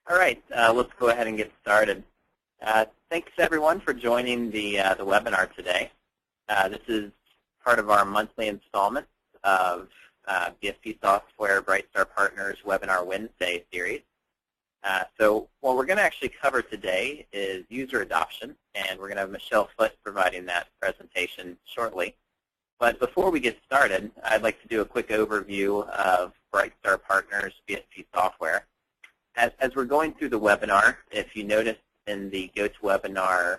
All right, let's go ahead and get started. Thanks everyone for joining the webinar today. This is part of our monthly installment of BSP Software Brightstar Partners Webinar Wednesday series. So what we're going to actually cover today is user adoption, and we're going to have Michelle Foote providing that presentation shortly. But before we get started, I'd like to do a quick overview of Brightstar Partners BSP Software. As we're going through the webinar, if you notice in the GoToWebinar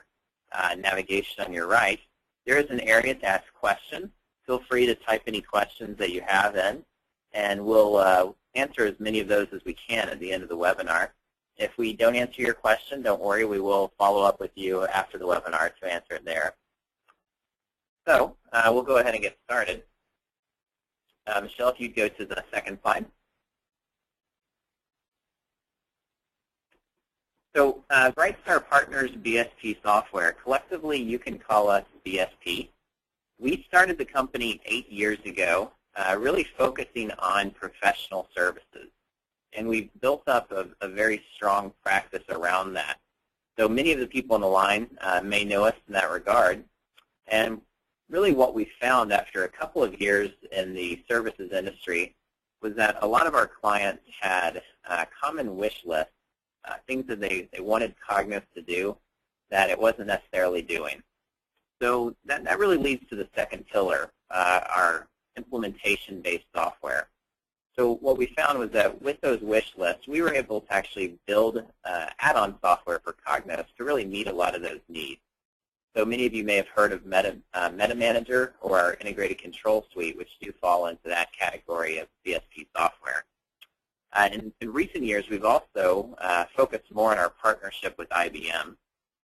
navigation on your right, there is an area to ask questions. Feel free to type any questions that you have in, and we'll answer as many of those as we can at the end of the webinar. If we don't answer your question, don't worry, we will follow up with you after the webinar to answer it there. So we'll go ahead and get started. Michelle, if you'd go to the second slide. So Brightstar Partners BSP Software, collectively you can call us BSP. We started the company 8 years ago, really focusing on professional services. And we've built up a very strong practice around that. So many of the people on the line may know us in that regard. And really what we found after a couple of years in the services industry was that a lot of our clients had common wish lists. Things that they wanted Cognos to do that it wasn't necessarily doing. So that really leads to the second pillar, our implementation-based software. So what we found was that with those wish lists, we were able to actually build add-on software for Cognos to really meet a lot of those needs. So many of you may have heard of MetaManager or our Integrated Control Suite, which do fall into that category of BSP software. In recent years, we've also focused more on our partnership with IBM.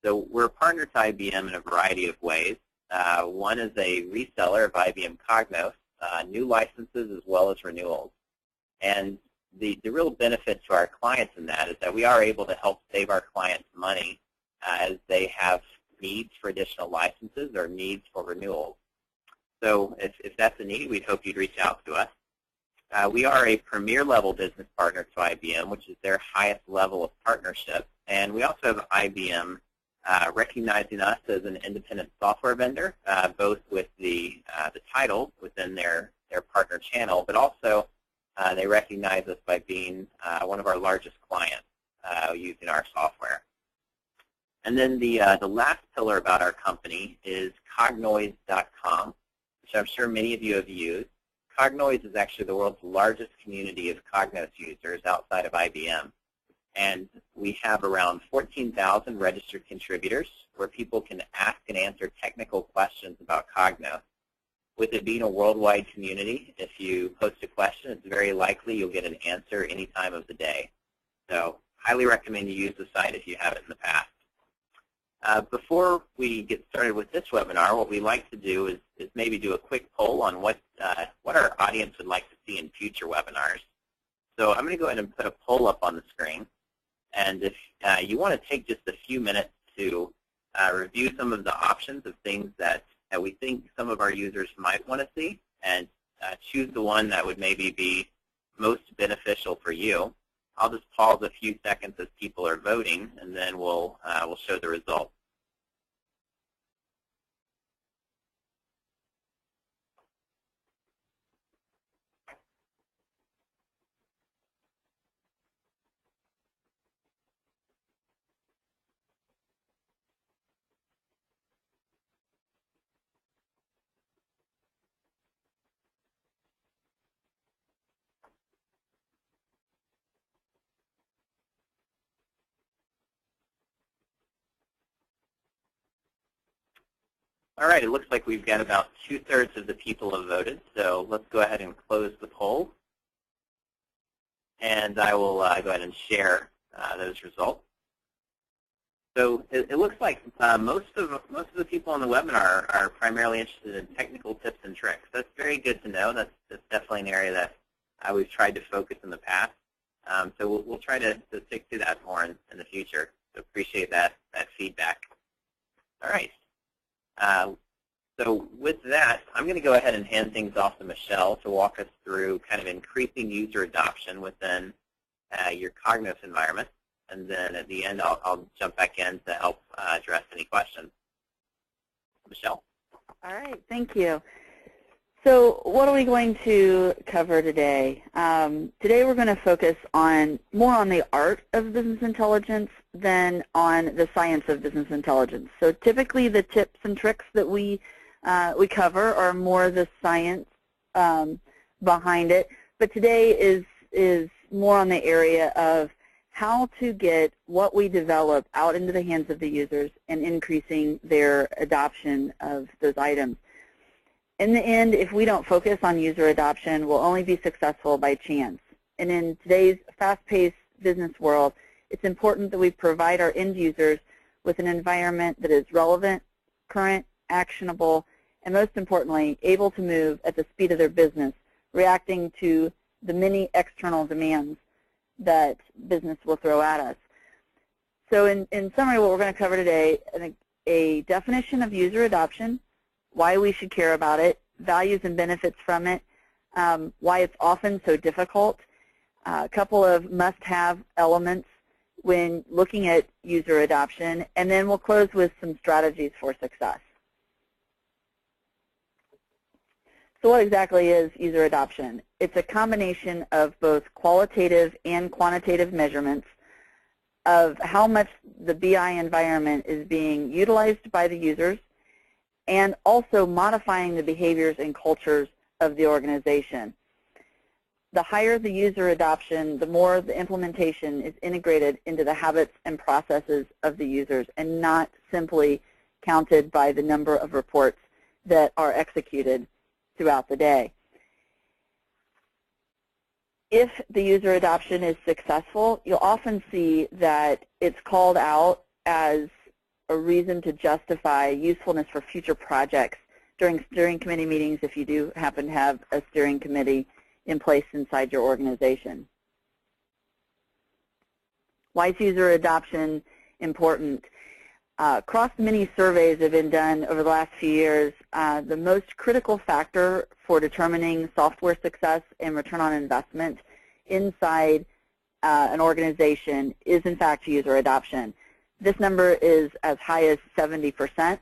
So we're a partner to IBM in a variety of ways. One is a reseller of IBM Cognos, new licenses as well as renewals. And the real benefit to our clients in that is that we are able to help save our clients money as they have needs for additional licenses or needs for renewals. So if that's a need, we'd hope you'd reach out to us. We are a premier level business partner to IBM, which is their highest level of partnership. And we also have IBM recognizing us as an independent software vendor, both with the title within their partner channel, but also they recognize us by being one of our largest clients using our software. And then the last pillar about our company is Cognoids.com, which I'm sure many of you have used. Cognoids is actually the world's largest community of Cognos users outside of IBM. And we have around 14,000 registered contributors where people can ask and answer technical questions about Cognos. With it being a worldwide community, if you post a question, it's very likely you'll get an answer any time of the day. So highly recommend you use the site if you haven't in the past. Before we get started with this webinar, what we like to do is maybe do a quick poll on what our audience would like to see in future webinars. So I'm going to go ahead and put a poll up on the screen. And if you want to take just a few minutes to review some of the options of things that we think some of our users might want to see, and choose the one that would maybe be most beneficial for you, I'll just pause a few seconds as people are voting, and then we'll show the results. All right, it looks like we've got about 2/3 of the people have voted, so let's go ahead and close the poll. And I will go ahead and share those results. So it looks like most of the people on the webinar are primarily interested in technical tips and tricks. That's very good to know. That's definitely an area that we've tried to focus in the past. So we'll try to stick to that more in the future. So appreciate that feedback. All right. So with that, I'm going to go ahead and hand things off to Michelle to walk us through kind of increasing user adoption within your Cognos environment. and then at the end I'll jump back in to help address any questions. Michelle? All right, thank you. So what are we going to cover today? Today we're going to focus more on the art of business intelligence than on the science of business intelligence. So typically the tips and tricks that we cover are more the science behind it, but today is more on the area of how to get what we develop out into the hands of the users and increasing their adoption of those items. In the end, if we don't focus on user adoption, we'll only be successful by chance. And in today's fast-paced business world, it's important that we provide our end users with an environment that is relevant, current, actionable, and most importantly, able to move at the speed of their business, reacting to the many external demands that business will throw at us. So in summary, what we're going to cover today, a definition of user adoption, why we should care about it, values and benefits from it, why it's often so difficult, a couple of must-have elements when looking at user adoption, and then we'll close with some strategies for success. So what exactly is user adoption? It's a combination of both qualitative and quantitative measurements of how much the BI environment is being utilized by the users, and also modifying the behaviors and cultures of the organization. The higher the user adoption, the more the implementation is integrated into the habits and processes of the users and not simply counted by the number of reports that are executed throughout the day. If the user adoption is successful, you'll often see that it's called out as a reason to justify usefulness for future projects during steering committee meetings if you do happen to have a steering committee in place inside your organization. Why is user adoption important? Across many surveys that have been done over the last few years, the most critical factor for determining software success and return on investment inside an organization is, in fact, user adoption. This number is as high as 70%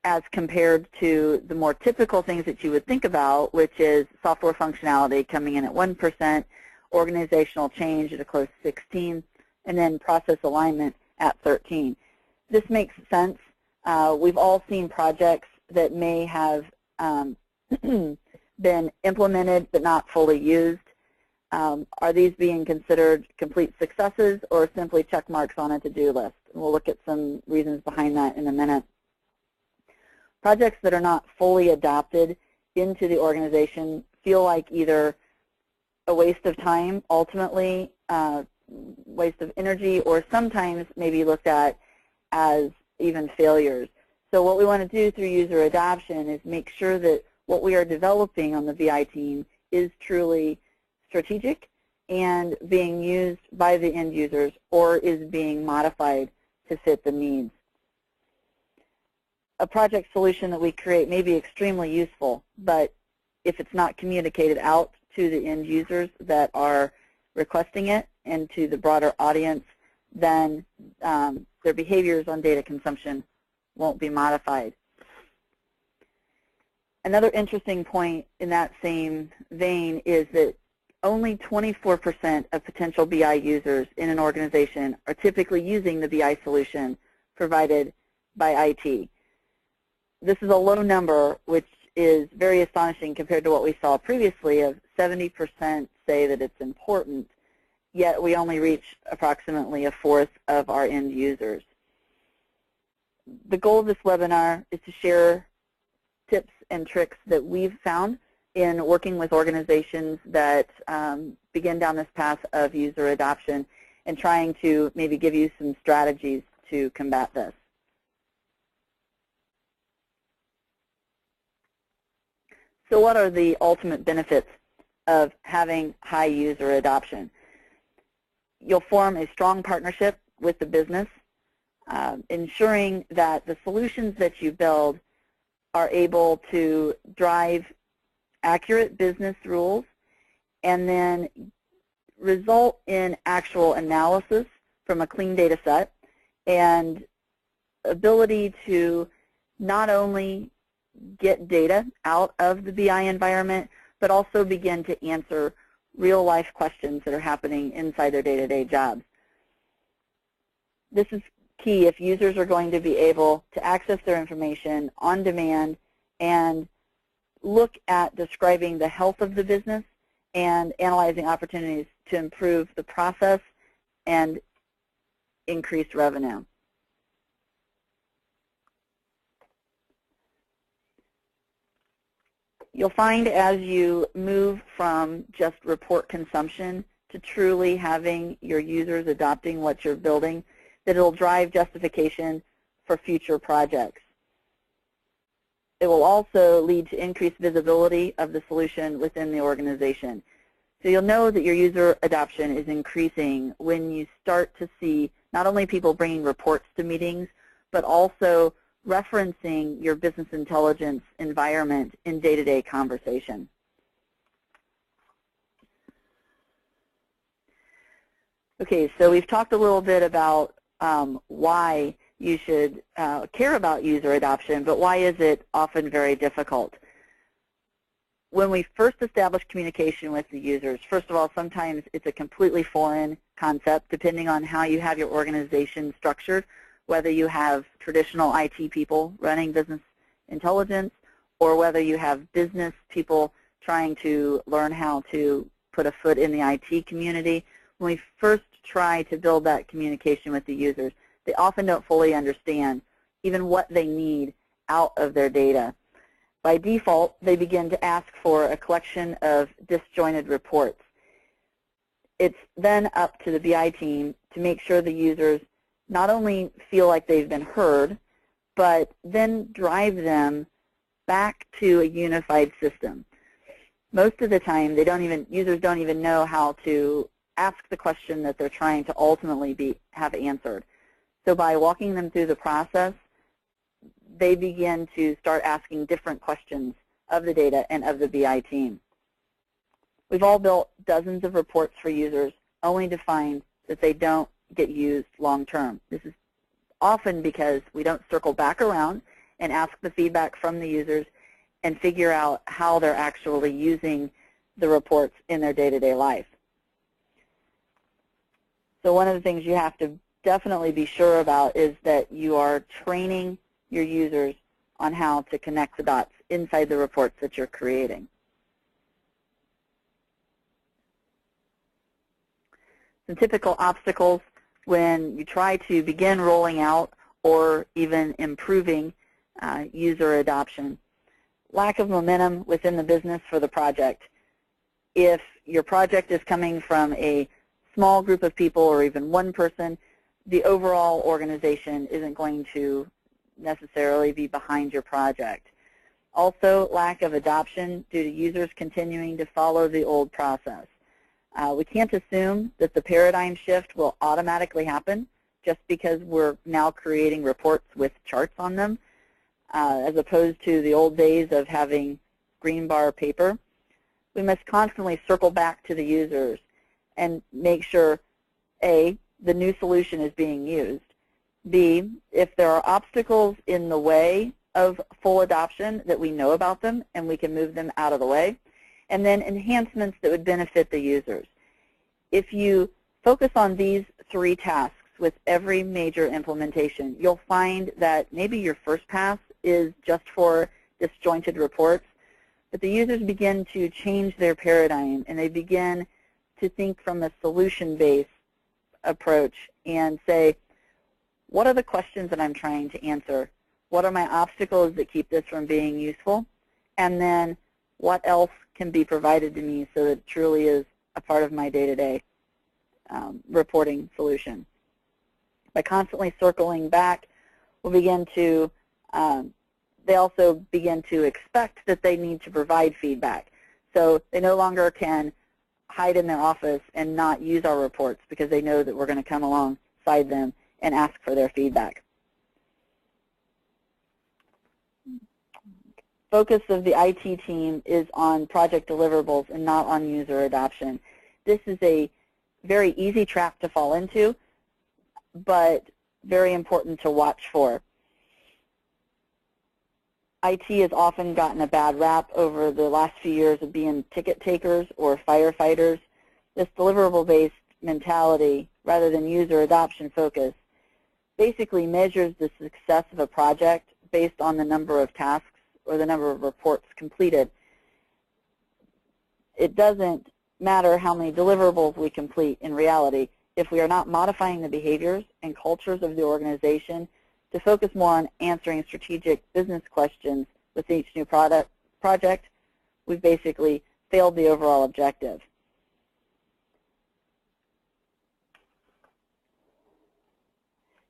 as compared to the more typical things that you would think about, which is software functionality coming in at 1%, organizational change at a close 16%, and then process alignment at 13%. This makes sense. We've all seen projects that may have been implemented but not fully used. Are these being considered complete successes or simply check marks on a to-do list? We'll look at some reasons behind that in a minute. Projects that are not fully adopted into the organization feel like either a waste of time, ultimately waste of energy, or sometimes maybe looked at as even failures. So what we want to do through user adoption is make sure that what we are developing on the BI team is truly strategic and being used by the end users or is being modified to fit the needs. A project solution that we create may be extremely useful, but if it's not communicated out to the end users that are requesting it and to the broader audience, then their behaviors on data consumption won't be modified. Another interesting point in that same vein is that only 24% of potential BI users in an organization are typically using the BI solution provided by IT. This is a low number, which is very astonishing compared to what we saw previously of 70% say that it's important, yet we only reach approximately a fourth of our end users. The goal of this webinar is to share tips and tricks that we've found in working with organizations that begin down this path of user adoption and trying to maybe give you some strategies to combat this. So what are the ultimate benefits of having high user adoption? You'll form a strong partnership with the business, ensuring that the solutions that you build are able to drive accurate business rules and then result in actual analysis from a clean data set and ability to not only get data out of the BI environment, but also begin to answer real-life questions that are happening inside their day-to-day jobs. This is key if users are going to be able to access their information on demand and look at describing the health of the business and analyzing opportunities to improve the process and increase revenue. You'll find as you move from just report consumption to truly having your users adopting what you're building, that it'll drive justification for future projects. It will also lead to increased visibility of the solution within the organization. So you'll know that your user adoption is increasing when you start to see not only people bringing reports to meetings, but also referencing your business intelligence environment in day-to-day conversation. Okay, so we've talked a little bit about why you should care about user adoption, but why is it often very difficult? When we first establish communication with the users, first of all, sometimes it's a completely foreign concept depending on how you have your organization structured, whether you have traditional IT people running business intelligence or whether you have business people trying to learn how to put a foot in the IT community. When we first try to build that communication with the users, they often don't fully understand even what they need out of their data. By default, they begin to ask for a collection of disjointed reports. It's then up to the BI team to make sure the users not only feel like they've been heard, but then drive them back to a unified system. Most of the time, users don't even know how to ask the question that they're trying to ultimately have answered. So by walking them through the process, they begin to start asking different questions of the data and of the BI team. We've all built dozens of reports for users only to find that they don't get used long term. This is often because we don't circle back around and ask the feedback from the users and figure out how they're actually using the reports in their day-to-day life. So one of the things you have to definitely be sure about is that you are training your users on how to connect the dots inside the reports that you're creating. Some typical obstacles when you try to begin rolling out or even improving user adoption. Lack of momentum within the business for the project. If your project is coming from a small group of people or even one person, the overall organization isn't going to necessarily be behind your project. Also, lack of adoption due to users continuing to follow the old process. We can't assume that the paradigm shift will automatically happen just because we're now creating reports with charts on them, as opposed to the old days of having green bar paper. We must constantly circle back to the users and make sure, A, the new solution is being used, B, if there are obstacles in the way of full adoption, that we know about them and we can move them out of the way, and then enhancements that would benefit the users. If you focus on these three tasks with every major implementation, you'll find that maybe your first pass is just for disjointed reports, but the users begin to change their paradigm and they begin to think from a solution-based approach and say, what are the questions that I'm trying to answer? What are my obstacles that keep this from being useful? And then what else can be provided to me so that it truly is a part of my day-to-day reporting solution? By constantly circling back, we'll begin to, they also begin to expect that they need to provide feedback. So they no longer can hide in their office and not use our reports because they know that we're going to come alongside them and ask for their feedback. Focus of the IT team is on project deliverables and not on user adoption. This is a very easy trap to fall into. but very important to watch for. IT has often gotten a bad rap over the last few years of being ticket takers or firefighters. This deliverable-based mentality, rather than user adoption focus, basically measures the success of a project based on the number of tasks or the number of reports completed. It doesn't matter how many deliverables we complete in reality if we are not modifying the behaviors and cultures of the organization to focus more on answering strategic business questions with each new project. We've basically failed the overall objective.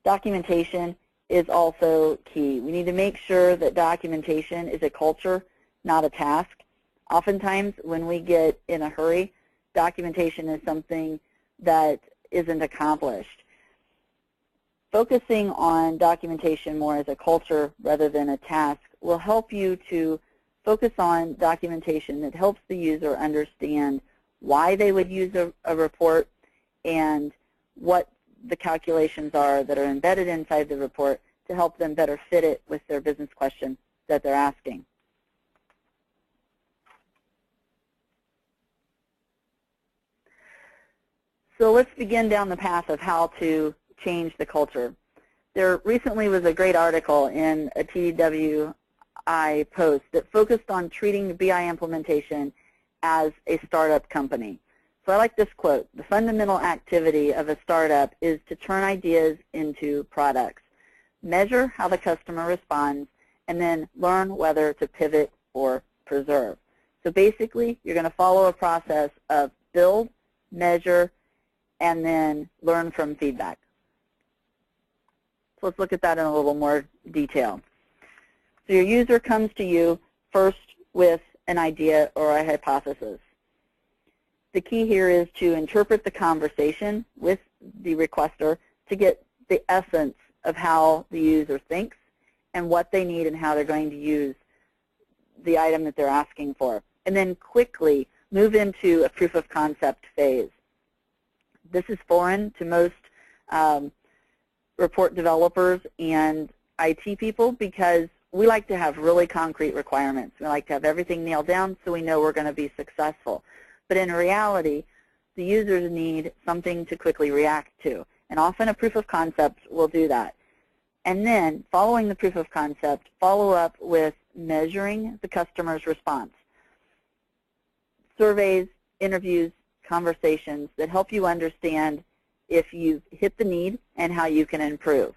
Documentation is also key. We need to make sure that documentation is a culture, not a task. Oftentimes, when we get in a hurry, documentation is something that isn't accomplished. Focusing on documentation more as a culture rather than a task will help you to focus on documentation that helps the user understand why they would use a report and what the calculations are that are embedded inside the report to help them better fit it with their business question that they're asking. So let's begin down the path of how to change the culture. There recently was a great article in a TWI post that focused on treating the BI implementation as a startup company. So I like this quote: "The fundamental activity of a startup is to turn ideas into products, measure how the customer responds, and then learn whether to pivot or preserve." So basically, you're going to follow a process of build, measure, and then learn from feedback. So let's look at that in a little more detail. So your user comes to you first with an idea or a hypothesis. The key here is to interpret the conversation with the requester to get the essence of how the user thinks and what they need and how they're going to use the item that they're asking for. And then quickly move into a proof of concept phase. This is foreign to most report developers and IT people because we like to have really concrete requirements. We like to have everything nailed down so we know we're going to be successful. But in reality, the users need something to quickly react to. And often a proof of concept will do that. And then, following the proof of concept, follow up with measuring the customer's response. Surveys, interviews, conversations that help you understand if you've hit the need and how you can improve.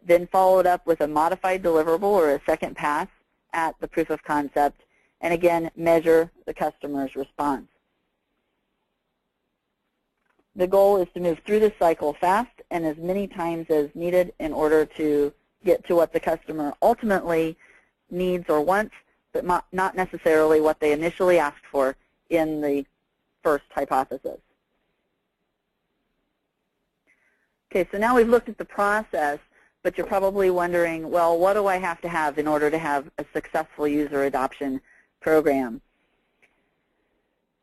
Then follow it up with a modified deliverable or a second pass at the proof of concept, and again, measure the customer's response. The goal is to move through this cycle fast and as many times as needed in order to get to what the customer ultimately needs or wants, but not necessarily what they initially asked for in the first hypothesis. Okay, so now we've looked at the process, but you're probably wondering, well, what do I have to have in order to have a successful user adoption program?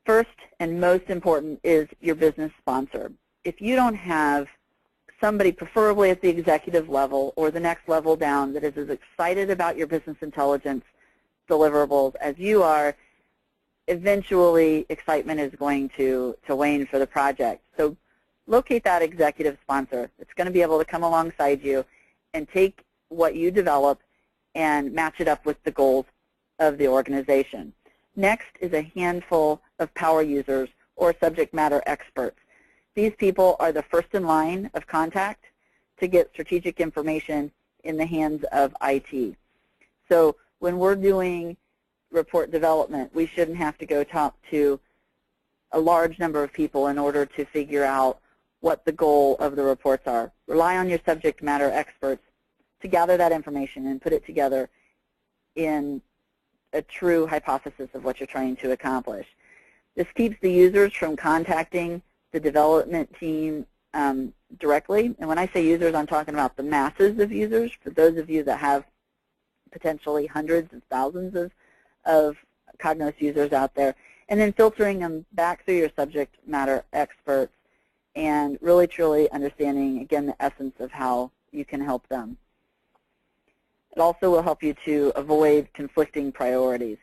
First and most important is your business sponsor. If you don't have somebody, preferably at the executive level or the next level down, that is as excited about your business intelligence deliverables as you are, eventually excitement is going to wane for the project. So locate that executive sponsor that's going to be able to come alongside you and take what you develop and match it up with the goals of the organization. Next is a handful of power users or subject matter experts. These people are the first in line of contact to get strategic information in the hands of IT. So when we're doing report development, we shouldn't have to go talk to a large number of people in order to figure out what the goal of the reports are. Rely on your subject matter experts to gather that information and put it together in a true hypothesis of what you're trying to accomplish. This keeps the users from contacting the development team directly. And when I say users, I'm talking about the masses of users. For those of you that have potentially hundreds of thousands of Cognos users out there, and then filtering them back through your subject matter experts and really truly understanding, again, the essence of how you can help them. It also will help you to avoid conflicting priorities.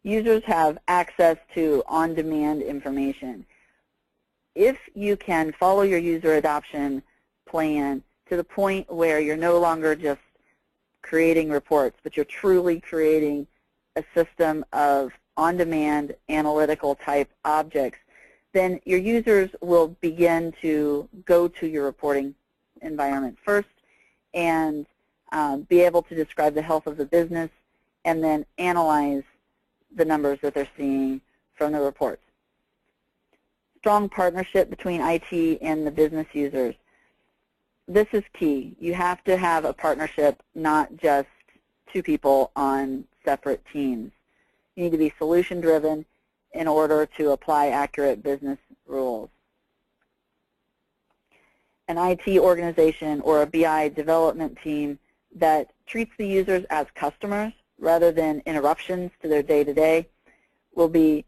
Users have access to on-demand information. If you can follow your user adoption plan to the point where you're no longer just creating reports, but you're truly creating a system of on-demand analytical type objects, then your users will begin to go to your reporting environment first and be able to describe the health of the business and then analyze the numbers that they're seeing from the reports. Strong partnership between IT and the business users. This is key. You have to have a partnership, not just two people on separate teams. You need to be solution-driven in order to apply accurate business rules. An IT organization or a BI development team that treats the users as customers rather than interruptions to their day-to-day will be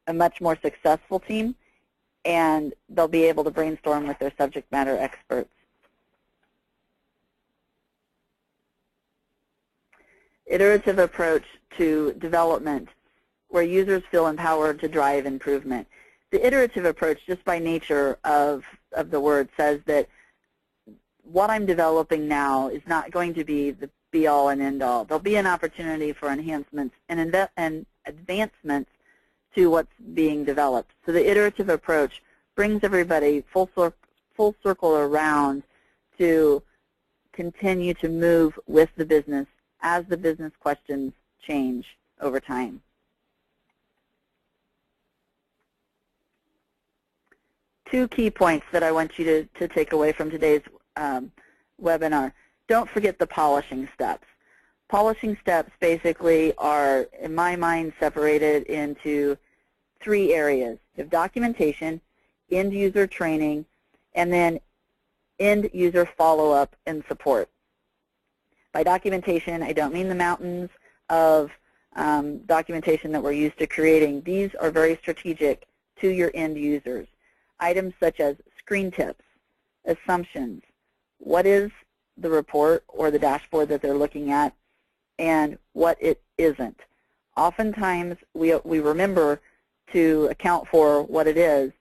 a much more successful team, and they'll be able to brainstorm with their subject matter experts. Iterative approach to development where users feel empowered to drive improvement. The iterative approach, just by nature of the word, says that what I'm developing now is not going to be the be-all and end-all. There'll be an opportunity for enhancements and advancements to what's being developed. So the iterative approach brings everybody full circle around to continue to move with the business as the business questions change over time. Two key points that I want you to take away from today's webinar. Don't forget the polishing steps. Polishing steps basically are, in my mind, separated into three areas. You have documentation, end-user training, and then end-user follow-up and support. By documentation, I don't mean the mountains of documentation that we're used to creating. These are very strategic to your end users. Items such as screen tips, assumptions, what is the report or the dashboard that they're looking at, and what it isn't. Oftentimes, we remember to account for what it is,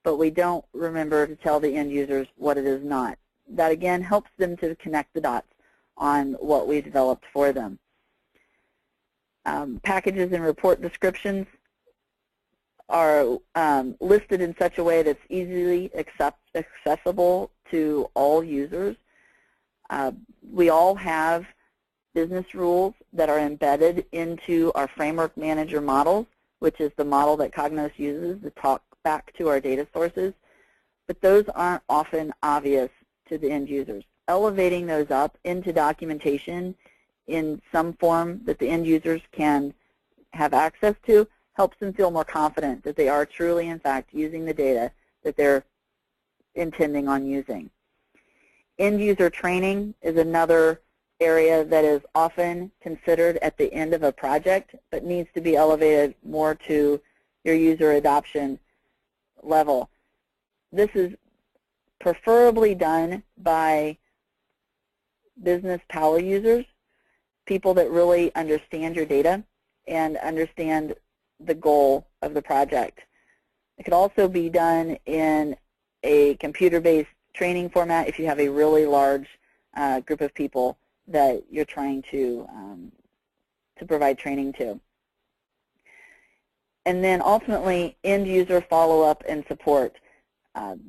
but we don't remember to tell the end users what it is not. That, again, helps them to connect the dots on what we developed for them. Packages and report descriptions are listed in such a way that's easily accessible to all users. We all have business rules that are embedded into our framework manager models, which is the model that Cognos uses to talk back to our data sources, but those aren't often obvious to the end users. Elevating those up into documentation in some form that the end users can have access to helps them feel more confident that they are truly, in fact, using the data that they're intending on using. End user training is another area that is often considered at the end of a project, but needs to be elevated more to your user adoption level. This is preferably done by business power users, people that really understand your data and understand the goal of the project. It could also be done in a computer-based training format if you have a really large group of people that you're trying to provide training to. And then ultimately, end-user follow-up and support.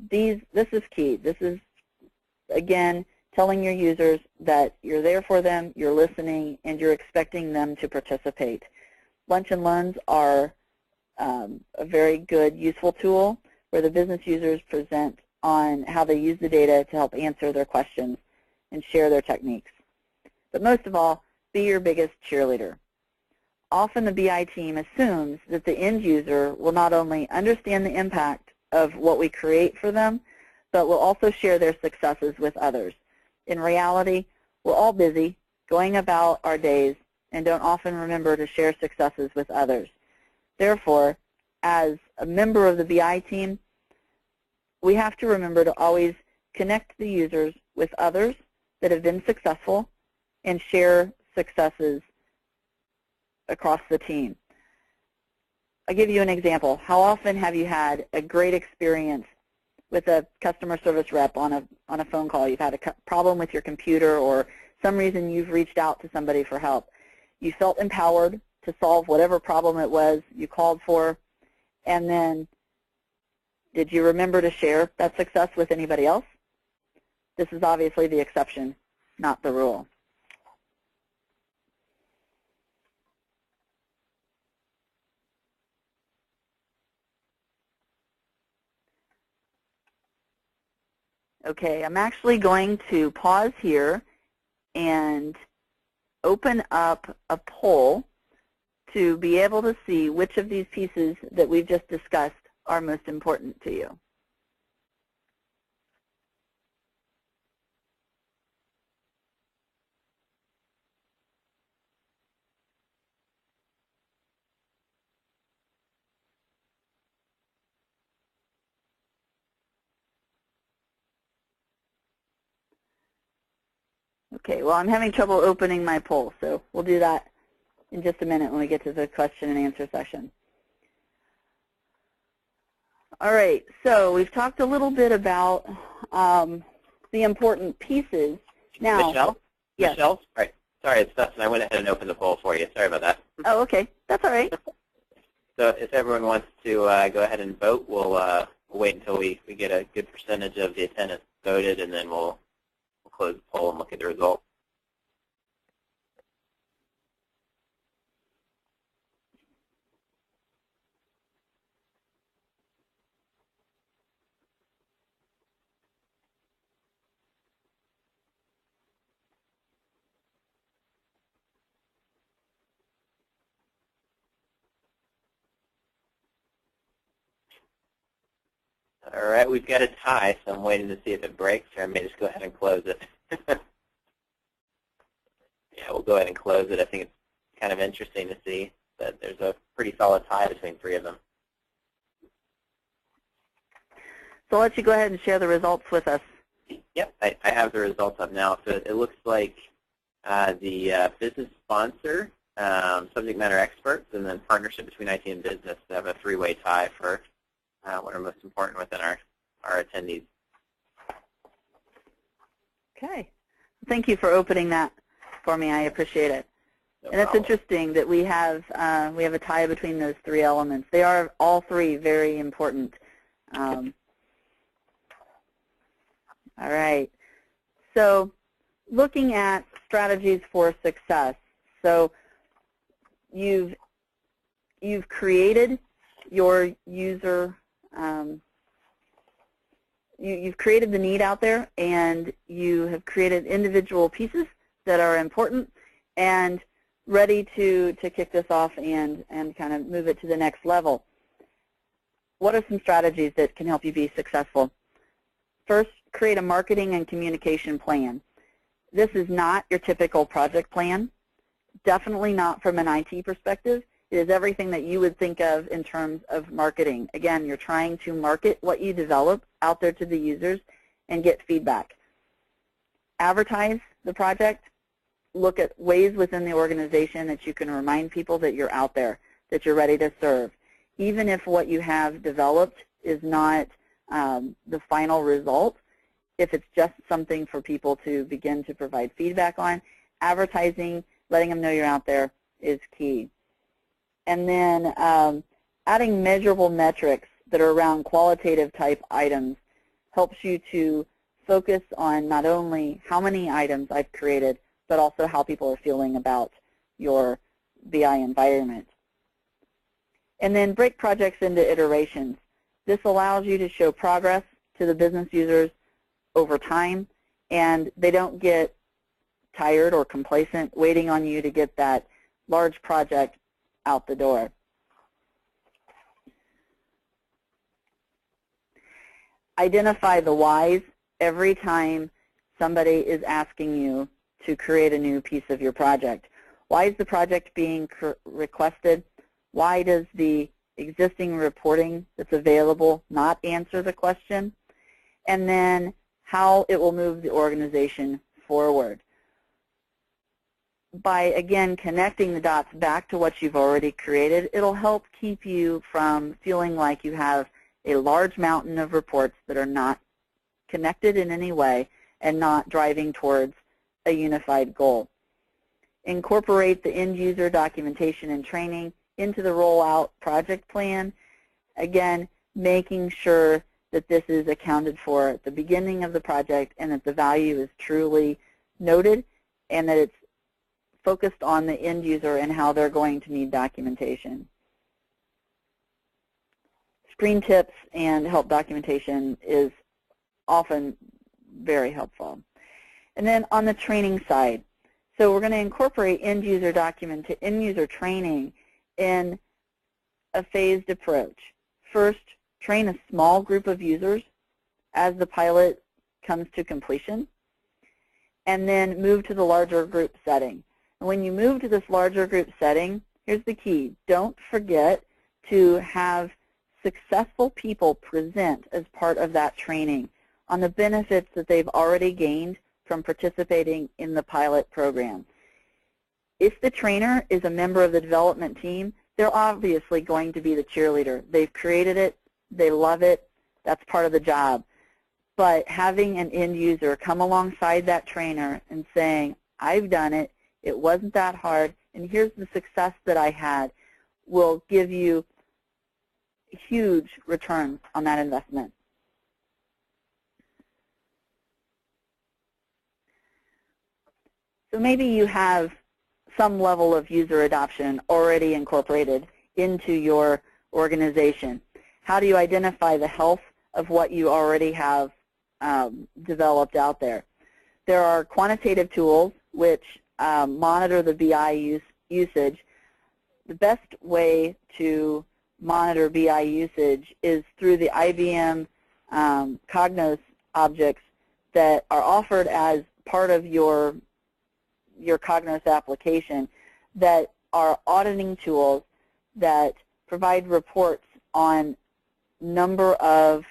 This is key. This is, again, telling your users that you're there for them, you're listening, and you're expecting them to participate. Lunch and learns are a very good, useful tool where the business users present on how they use the data to help answer their questions and share their techniques. But most of all, be your biggest cheerleader. Often the BI team assumes that the end user will not only understand the impact of what we create for them, but will also share their successes with others. In reality, we're all busy going about our days and don't often remember to share successes with others. Therefore, as a member of the BI team, we have to remember to always connect the users with others that have been successful and share successes across the team. I'll give you an example. How often have you had a great experience with a customer service rep on a phone call? You've had a problem with your computer, or some reason you've reached out to somebody for help. You felt empowered to solve whatever problem it was you called for, and then did you remember to share that success with anybody else? This is obviously the exception, not the rule. Okay, I'm actually going to pause here and open up a poll to be able to see which of these pieces that we've just discussed are most important to you. Okay, well, I'm having trouble opening my poll, so we'll do that in just a minute when we get to the question and answer session. All right, so we've talked a little bit about the important pieces. Now, Michelle? Yes. Michelle? Right. Sorry, it's Dustin. I went ahead and opened the poll for you. Sorry about that. Oh, okay. That's all right. So if everyone wants to go ahead and vote, we'll wait until we get a good percentage of the attendance voted, and then we'll close the poll and look at the results. All right, we've got a tie, so I'm waiting to see if it breaks, or I may just go ahead and close it. Yeah, we'll go ahead and close it. I think it's kind of interesting to see that there's a pretty solid tie between three of them. So I'll let you go ahead and share the results with us. Yep, I have the results up now. So it looks like the business sponsor, subject matter experts, and then partnership between IT and business have a three-way tie for what are most important within our attendees. Okay. Thank you for opening that for me. I appreciate it. No and it's problem. interesting that we have a tie between those three elements. They are all three very important. All right. So looking at strategies for success. So you've created your user, you've created the need out there, and you have created individual pieces that are important and ready to kick this off and kind of move it to the next level. What are some strategies that can help you be successful? First, create a marketing and communication plan. This is not your typical project plan, definitely not from an IT perspective. It is everything that you would think of in terms of marketing. Again, you're trying to market what you develop out there to the users and get feedback. Advertise the project. Look at ways within the organization that you can remind people that you're out there, that you're ready to serve. Even if what you have developed is not the final result, if it's just something for people to begin to provide feedback on, advertising, letting them know you're out there is key. And then adding measurable metrics that are around qualitative type items helps you to focus on not only how many items I've created, but also how people are feeling about your BI environment. And then break projects into iterations. This allows you to show progress to the business users over time, and they don't get tired or complacent waiting on you to get that large project out the door. Identify the whys every time somebody is asking you to create a new piece of your project. Why is the project being requested? Why does the existing reporting that's available, not answer the question, and then how it will move the organization forward. By, again, connecting the dots back to what you've already created, it'll help keep you from feeling like you have a large mountain of reports that are not connected in any way and not driving towards a unified goal. Incorporate the end-user documentation and training into the rollout project plan, again, making sure that this is accounted for at the beginning of the project and that the value is truly noted and that it's focused on the end user and how they're going to need documentation. Screen tips and help documentation is often very helpful. And then on the training side, so we're going to incorporate end-user training in a phased approach. First, train a small group of users as the pilot comes to completion, and then move to the larger group setting. And when you move to this larger group setting, here's the key. Don't forget to have successful people present as part of that training on the benefits that they've already gained from participating in the pilot program. If the trainer is a member of the development team, they're obviously going to be the cheerleader. They've created it. They love it. That's part of the job. But having an end user come alongside that trainer and saying, I've done it, it wasn't that hard, and here's the success that I had, will give you huge returns on that investment. So maybe you have some level of user adoption already incorporated into your organization. How do you identify the health of what you already have developed out there? There are quantitative tools which monitor the BI usage. The best way to monitor BI usage is through the IBM Cognos objects that are offered as part of your Cognos application that are auditing tools that provide reports on number of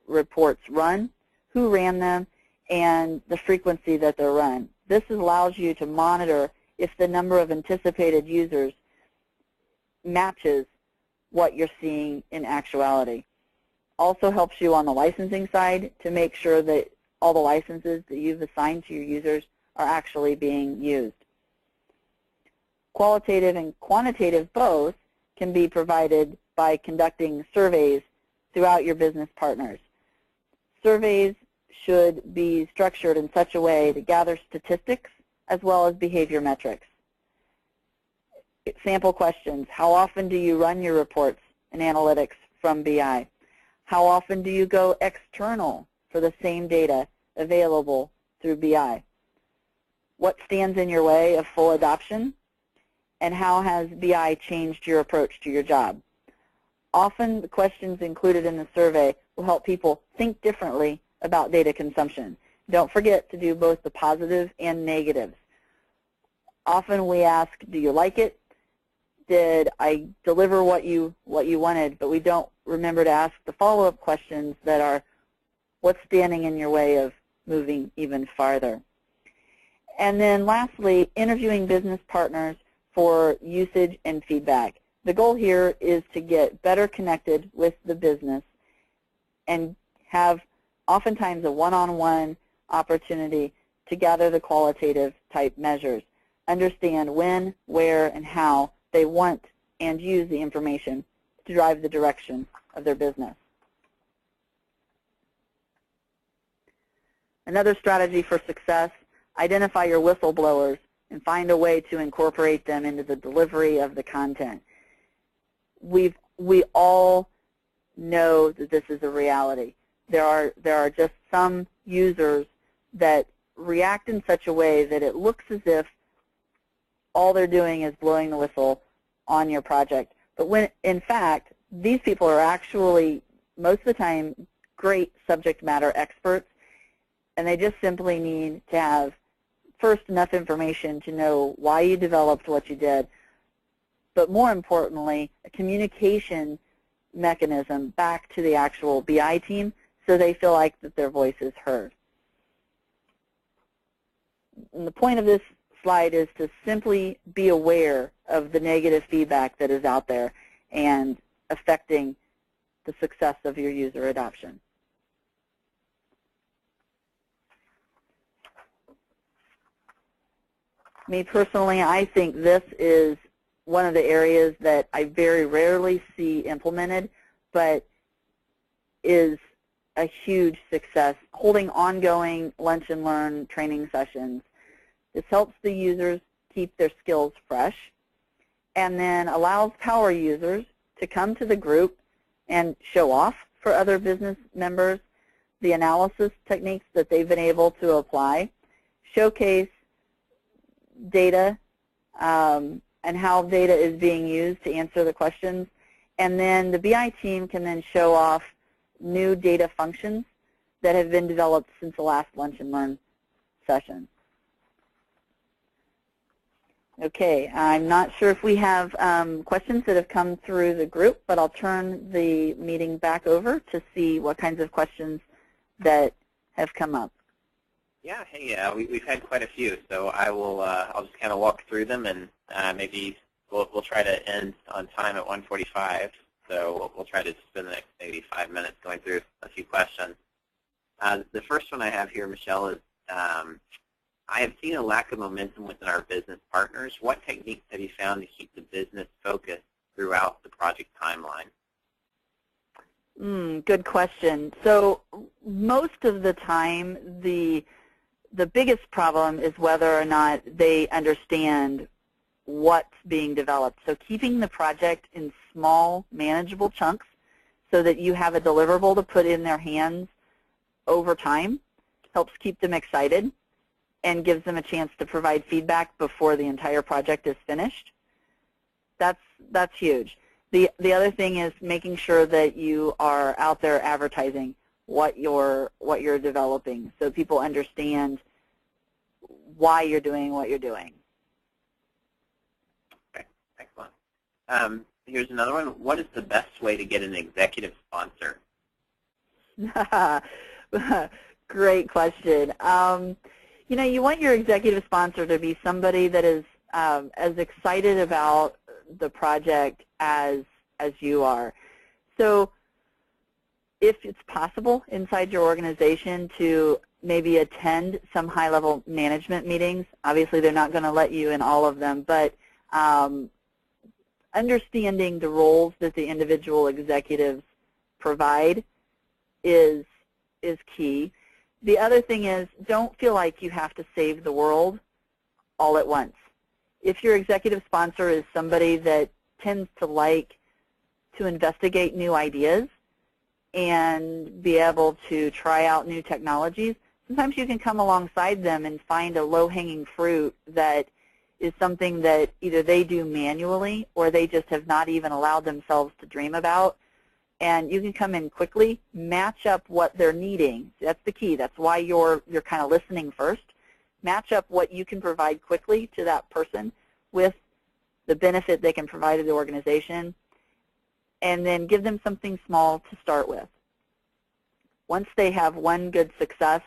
reports run, who ran them, and the frequency that they're run. This allows you to monitor if the number of anticipated users matches what you're seeing in actuality. Also helps you on the licensing side to make sure that all the licenses that you've assigned to your users are actually being used. Qualitative and quantitative both can be provided by conducting surveys throughout your business partners. Surveys should be structured in such a way to gather statistics as well as behavior metrics. Sample questions: how often do you run your reports and analytics from BI? How often do you go external for the same data available through BI? What stands in your way of full adoption? And how has BI changed your approach to your job? Often the questions included in the survey will help people think differently about data consumption. Don't forget to do both the positive and negatives. Often we ask, do you like it? Did I deliver what you wanted? But we don't remember to ask the follow-up questions that are, what's standing in your way of moving even farther? And then lastly, interviewing business partners for usage and feedback. The goal here is to get better connected with the business and have oftentimes a one-on-one opportunity to gather the qualitative type measures. Understand when, where, and how they want and use the information to drive the direction of their business. Another strategy for success: identify your whistleblowers and find a way to incorporate them into the delivery of the content. We all know that this is a reality. There are just some users that react in such a way that it looks as if all they're doing is blowing the whistle on your project. But when, in fact, these people are actually, most of the time, great subject matter experts, and they just simply need to have, first, enough information to know why you developed what you did, but more importantly, a communication mechanism back to the actual BI team so they feel like that their voice is heard. And the point of this slide is to simply be aware of the negative feedback that is out there and affecting the success of your user adoption. Me personally, I think this is one of the areas that I very rarely see implemented, but is a huge success. Holding ongoing lunch and learn training sessions. This helps the users keep their skills fresh and then allows power users to come to the group and show off for other business members the analysis techniques that they've been able to apply, showcase data and how data is being used to answer the questions, and then the BI team can then show off new data functions that have been developed since the last lunch and learn session. Okay, I'm not sure if we have questions that have come through the group, but I'll turn the meeting back over to see what kinds of questions that have come up. Yeah, hey, we've had quite a few, so I'll just kind of walk through them, and maybe we'll try to end on time at 1:45. So we'll try to spend the next maybe 5 minutes going through a few questions. The first one I have here, Michelle, is I have seen a lack of momentum within our business partners. What techniques have you found to keep the business focused throughout the project timeline? Good question. So most of the time, the biggest problem is whether or not they understand what's being developed. So keeping the project in small, manageable chunks so that you have a deliverable to put in their hands over time helps keep them excited and gives them a chance to provide feedback before the entire project is finished. That's huge. The other thing is making sure that you are out there advertising what you're developing so people understand why you're doing what you're doing. Okay, excellent. Here's another one. What is the best way to get an executive sponsor? Great question. You know, you want your executive sponsor to be somebody that is as excited about the project as you are. So if it's possible inside your organization to maybe attend some high-level management meetings, obviously they're not going to let you in all of them, but understanding the roles that the individual executives provide is key. The other thing is, don't feel like you have to save the world all at once. If your executive sponsor is somebody that tends to like to investigate new ideas and be able to try out new technologies, sometimes you can come alongside them and find a low-hanging fruit that is something that either they do manually or they just have not even allowed themselves to dream about. And you can come in quickly, match up what they're needing. That's the key. That's why you're kind of listening first. Match up what you can provide quickly to that person with the benefit they can provide to the organization, and then give them something small to start with. Once they have one good success,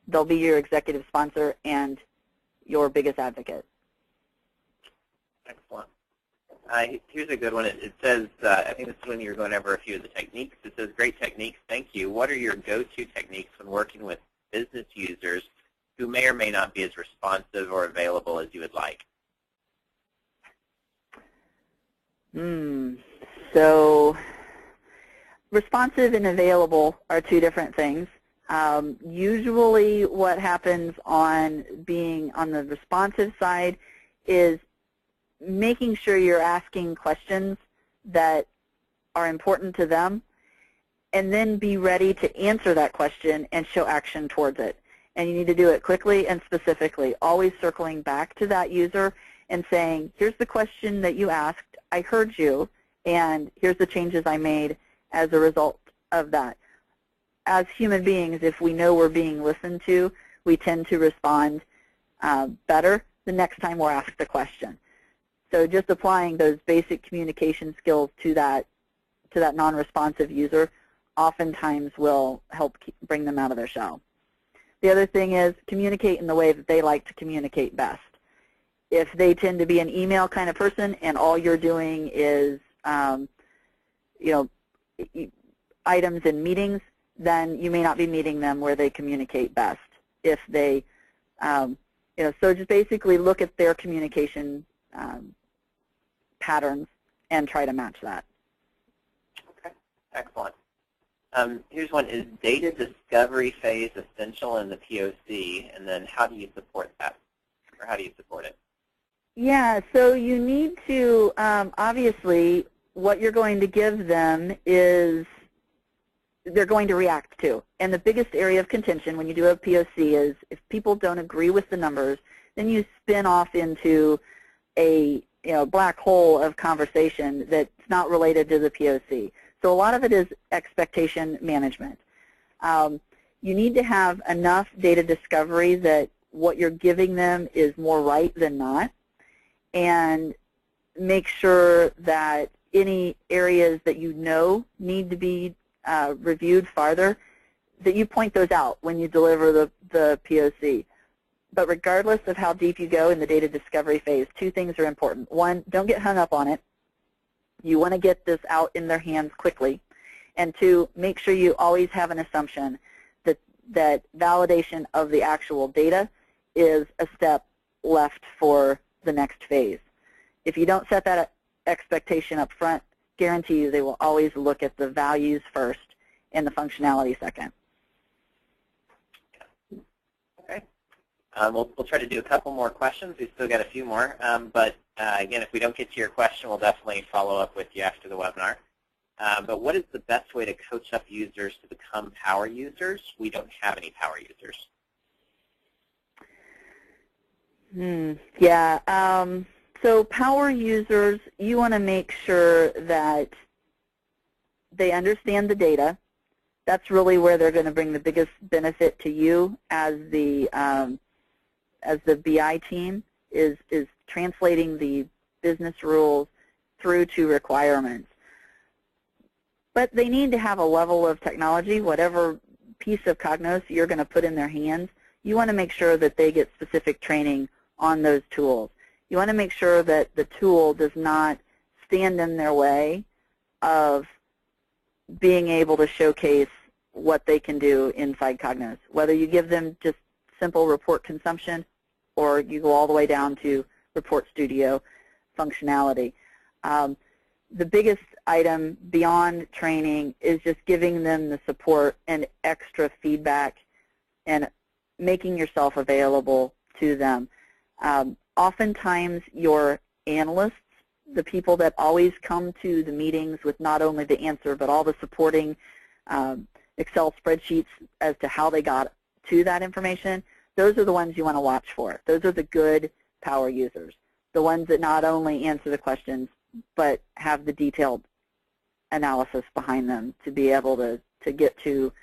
they'll be your executive sponsor and your biggest advocate. Excellent. Here's a good one. It says, I think this is when you're going over a few of the techniques. It says, great techniques, thank you. What are your go-to techniques when working with business users who may or may not be as responsive or available as you would like? So responsive and available are two different things. Usually what happens on being on the responsive side is making sure you're asking questions that are important to them, and then be ready to answer that question and show action towards it. And you need to do it quickly and specifically, always circling back to that user and saying, here's the question that you asked, I heard you, and here's the changes I made as a result of that. As human beings, if we know we're being listened to, we tend to respond better the next time we're asked a question. So just applying those basic communication skills to that to that non-responsive user oftentimes will help bring them out of their shell. The other thing is communicate in the way that they like to communicate best. If they tend to be an email kind of person and all you're doing is items in meetings, then you may not be meeting them where they communicate best. If they, so just basically look at their communication patterns and try to match that. Okay, excellent. Here's one. Is data discovery phase essential in the POC, and then how do you support that, or how do you support it? Yeah, so you need to, obviously, what you're going to give them is they're going to react to. And the biggest area of contention when you do a POC is if people don't agree with the numbers, then you spin off into a black hole of conversation that's not related to the POC. So a lot of it is expectation management. You need to have enough data discovery that what you're giving them is more right than not, and make sure that any areas that you know need to be reviewed farther, that you point those out when you deliver the POC. But regardless of how deep you go in the data discovery phase, two things are important. One, don't get hung up on it. You want to get this out in their hands quickly. And two, make sure you always have an assumption that validation of the actual data is a step left for the next phase. If you don't set that expectation up front, guarantee you they will always look at the values first and the functionality second. Okay. We'll try to do a couple more questions. We've still got a few more. But again, if we don't get to your question, we'll definitely follow up with you after the webinar. But what is the best way to coach up users to become power users? We don't have any power users. Yeah. So power users, you want to make sure that they understand the data. That's really where they're going to bring the biggest benefit to you as the BI team is translating the business rules through to requirements. But they need to have a level of technology, whatever piece of Cognos you're going to put in their hands. You want to make sure that they get specific training on those tools. You want to make sure that the tool does not stand in their way of being able to showcase what they can do inside Cognos, whether you give them just simple report consumption or you go all the way down to Report Studio functionality. The biggest item beyond training is just giving them the support and extra feedback and making yourself available to them. Oftentimes your analysts, the people that always come to the meetings with not only the answer but all the supporting Excel spreadsheets as to how they got to that information, those are the ones you want to watch for. Those are the good power users, the ones that not only answer the questions but have the detailed analysis behind them to be able to get to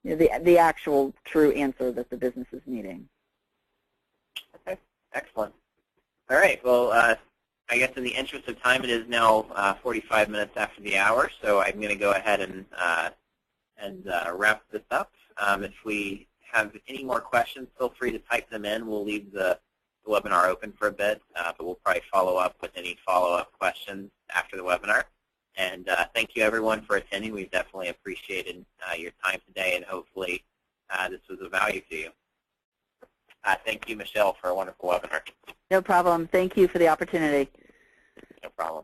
the actual true answer that the business is needing. Okay, excellent. All right, well, I guess in the interest of time, it is now 45 minutes after the hour, so I'm going to go ahead and wrap this up. If we have any more questions, feel free to type them in. We'll leave the webinar open for a bit, but we'll probably follow up with any follow-up questions after the webinar. And thank you, everyone, for attending. We've definitely appreciated your time today, and hopefully this was of value to you. Thank you, Michelle, for a wonderful webinar. No problem. Thank you for the opportunity. No problem.